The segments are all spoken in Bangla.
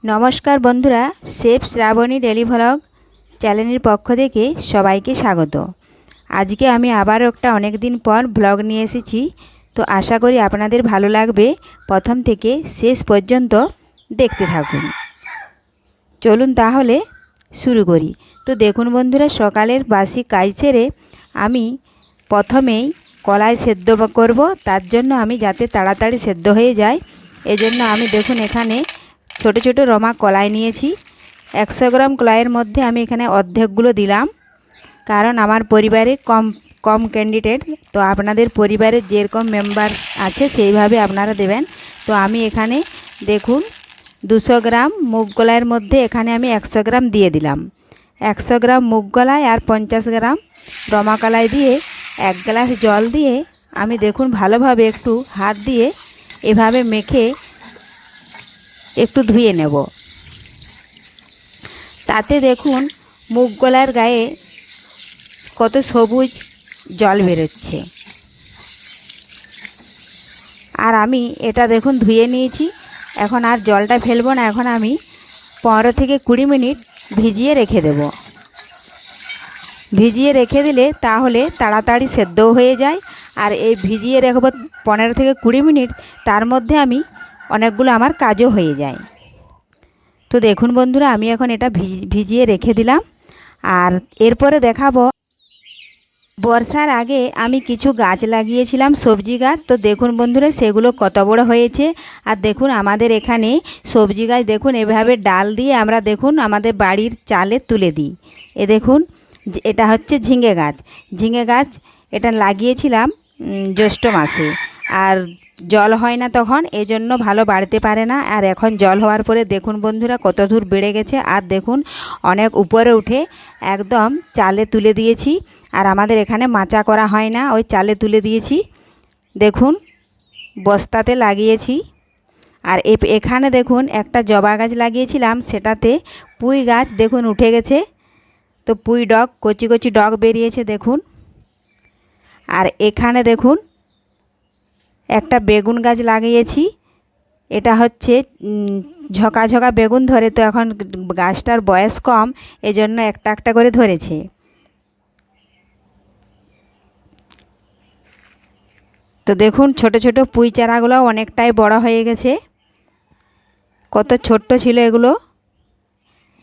নমস্কার বন্ধুরা, শেফ শ্রাবণী ডেলি ভ্লগ চ্যানেলের পক্ষ থেকে সবাইকে স্বাগত। আজকে আমি আবার একটা অনেক দিন পর ব্লগ নিয়ে এসেছি। তো আশা করি আপনাদের ভালো লাগবে। প্রথম থেকে শেষ পর্যন্ত দেখতে থাকুন। চলুন তাহলে শুরু করি। তো দেখুন বন্ধুরা, সকালের বাসি কাজ সেরে আমি প্রথমেই কলাই সেদ্ধ করব। তার জন্য আমি যাতে তাড়াতাড়ি সেদ্ধ হয়ে যায় এজন্য আমি দেখুন এখানে ছোট ছোট রমা কলাই নিয়েছি। 100 গ্রাম কলাইয়ের মধ্যে আমি এখানে অর্ধেকগুলো দিলাম, কারণ আমার পরিবারে কম ক্যান্ডিডেট। তো আপনাদের পরিবারের যেরকম মেম্বার আছে সেইভাবে আপনারা দেবেন। তো আমি এখানে দেখুন 200 গ্রাম মুগ কলাইয়ের মধ্যে এখানে আমি 100 গ্রাম দিয়ে দিলাম। 100 গ্রাম মুগ কলাই আর 50 গ্রাম রমা কলাই দিয়ে 1 গ্লাস জল দিয়ে আমি দেখুন ভালোভাবে একটু হাত দিয়ে এভাবে মেখে একটু ধুয়ে নেব। তাতে দেখুন মুগ কলাইয়ের গায়ে কত সবুজ জল বেরোচ্ছে। আর আমি এটা দেখুন ধুয়ে নিয়েছি। এখন আর জলটা ফেলবো না। এখন আমি 15 থেকে 20 মিনিট ভিজিয়ে রেখে দেব। ভিজিয়ে রেখে দিলে তাহলে তাড়াতাড়ি সেদ্ধও হয়ে যায়। আর এই ভিজিয়ে রাখবো 15 থেকে 20 মিনিট, তার মধ্যে আমি অনেকগুলো আমার কাজও হয়ে যায়। তো দেখুন বন্ধুরা, আমি এখন এটা ভিজিয়ে রেখে দিলাম। আর এরপরে দেখাবো, বর্ষার আগে আমি কিছু গাছ লাগিয়েছিলাম, সবজি গাছ। তো দেখুন বন্ধুরা সেগুলো কত বড় হয়েছে। আর দেখুন আমাদের এখানে সবজি গাছ দেখুন এভাবে ডাল দিয়ে আমরা দেখুন আমাদের বাড়ির চালে তুলে দিই। এ দেখুন এটা হচ্ছে ঝিঙে গাছ। ঝিঙে গাছ এটা লাগিয়েছিলাম জ্যৈষ্ঠ মাসে। আর জল হয় না তখন, এজন্য ভালো বাড়তে পারে না। আর এখন জল হওয়ার পরে দেখুন বন্ধুরা কত দূর বেড়ে গেছে। আর দেখুন অনেক উপরে উঠে একদম চালে তুলে দিয়েছি। আর আমাদের এখানে মাচা করা হয় না, ওই চালে তুলে দিয়েছি। দেখুন বস্তাতে লাগিয়েছি। আর এখানে দেখুন একটা জবা গাছ লাগিয়েছিলাম, সেটাতে পুঁই গাছ দেখুন উঠে গেছে। তো পুঁই ডগ কচি কচি ডগ বেরিয়েছে দেখুন। আর এখানে দেখুন একটা বেগুন গাছ লাগিয়েছি। এটা হচ্ছে ঝকা ঝকা বেগুন ধরে। তো এখন গাছটার বয়স কম, এজন্য একটা একটা করে ধরেছে। তো দেখুন ছোট ছোট পুঁই চারাগুলো অনেকটাই বড় হয়ে গেছে। কত ছোট্ট ছিল এগুলো,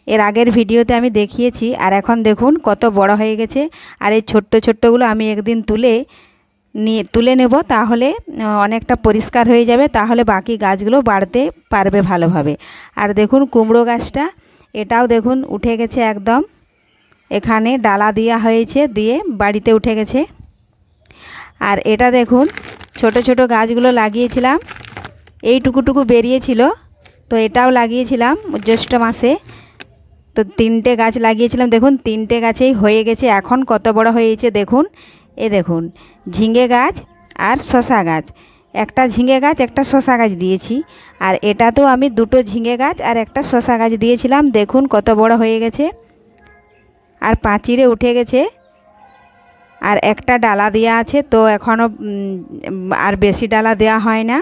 এর আগের ভিডিওতে আমি দেখিয়েছি। আর এখন দেখুন কত বড় হয়ে গেছে। আর এই ছোট্ট ছোট্টগুলো আমি একদিন তুলে নেব, তাহলে অনেকটা পরিষ্কার হয়ে যাবে, তাহলে বাকি গাছগুলো বাড়তে পারবে ভালোভাবে। আর দেখুন কুমড়ো গাছটা, এটাও দেখুন উঠে গেছে একদম। এখানে ডালা দেওয়া হয়েছে, দিয়ে বাড়িতে উঠে গেছে। আর এটা দেখুন ছোট ছোট গাছগুলো লাগিয়েছিলাম, এইটুকুটুকু বেরিয়েছিল। তো এটাও লাগিয়েছিলাম জ্যৈষ্ঠ মাসে। তো 3টে গাছ লাগিয়েছিলাম, দেখুন 3টে গাছেই হয়ে গেছে। এখন কত বড় হয়েছে দেখুন। এ দেখুন ঝিঙে গাছ আর শসা গাছ, একটা ঝিঙে গাছ একটা শসা গাছ দিয়েছি। আর এটাতেও আমি 2টো ঝিঙে গাছ আর একটা শসা গাছ দিয়েছিলাম। দেখুন কত বড় হয়ে গেছে। আর পাঁচিরে উঠে গেছে। আর একটা ডালা দেওয়া আছে, তো এখনও আর বেশি ডালা দেওয়া হয় না।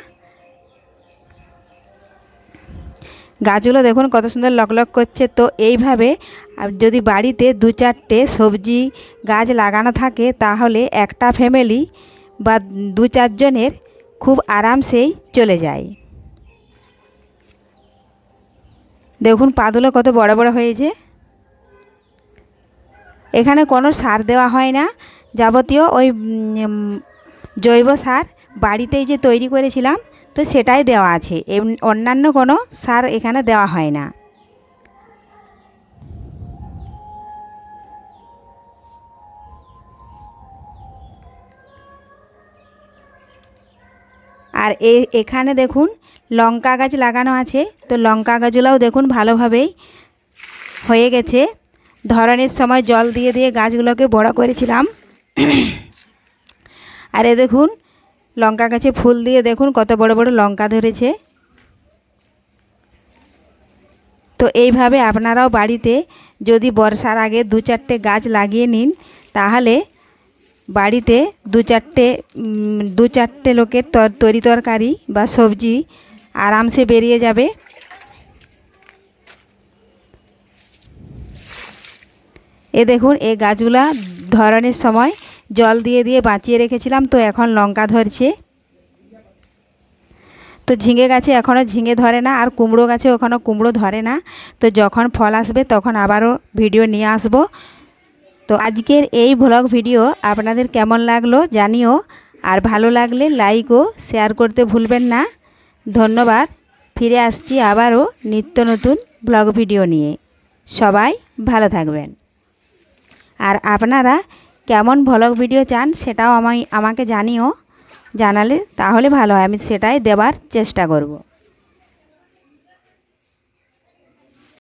গাছগুলো দেখুন কত সুন্দর লকলক করছে। তো এইভাবে যদি বাড়িতে 2-4টে সবজি গাছ লাগানো থাকে, তাহলে একটা ফ্যামিলি বা 2-4 জনের খুব আরামসেই চলে যায়। দেখুন পাগুলো কত বড় বড় হয়েছে। এখানে কোনো সার দেওয়া হয় না, যাবতীয় ওই জৈব সার বাড়িতেই যে তৈরি করেছিলাম, তো সেটাই দেওয়া আছে। অন্যান্য কোনো সার এখানে দেওয়া হয় না। আর এখানে দেখুন লঙ্কা গাছ লাগানো আছে। তো লঙ্কা গাছগুলোও দেখুন ভালোভাবেই হয়ে গেছে। ধরনের সময় জল দিয়ে দিয়ে গাছগুলোকে বড় করেছিলাম। আর এ দেখুন লঙ্কা গাছে ফুল দিয়ে দেখুন কত বড় বড় লঙ্কা ধরেছে। তো এইভাবে আপনারাও বাড়িতে যদি বর্ষার আগে 2-4টে গাছ লাগিয়ে নিন, তাহলে বাড়িতে 2-4টে লোকের তরি তরকারি বা সবজি আরামসে বেরিয়ে যাবে। এ দেখুন এই গাছগুলা ধরনের সময় জল দিয়ে দিয়ে বাঁচিয়ে রেখেছিলাম, তো এখন লঙ্কা ধরছে। তো ঝিঙে গাছে এখনও ঝিঙে ধরে না, আর কুমড়ো গাছেও এখনও কুমড়ো ধরে না। তো যখন ফল আসবে তখন আবারও ভিডিও নিয়ে আসব। তো আজকের এই ভ্লগ ভিডিও আপনাদের কেমন লাগলো জানিও, আর ভালো লাগলে লাইক ও শেয়ার করতে ভুলবেন না। ধন্যবাদ। ফিরে আসছি আবারও নিত্য নতুন ব্লগ ভিডিও নিয়ে। সবাই ভালো থাকবেন। আর আপনারা কেমন ভ্লগ ভিডিও চান সেটাও আমাকে জানিও, জানালে তাহলে ভালো হয়, আমি সেটাই দেওয়ার চেষ্টা করব।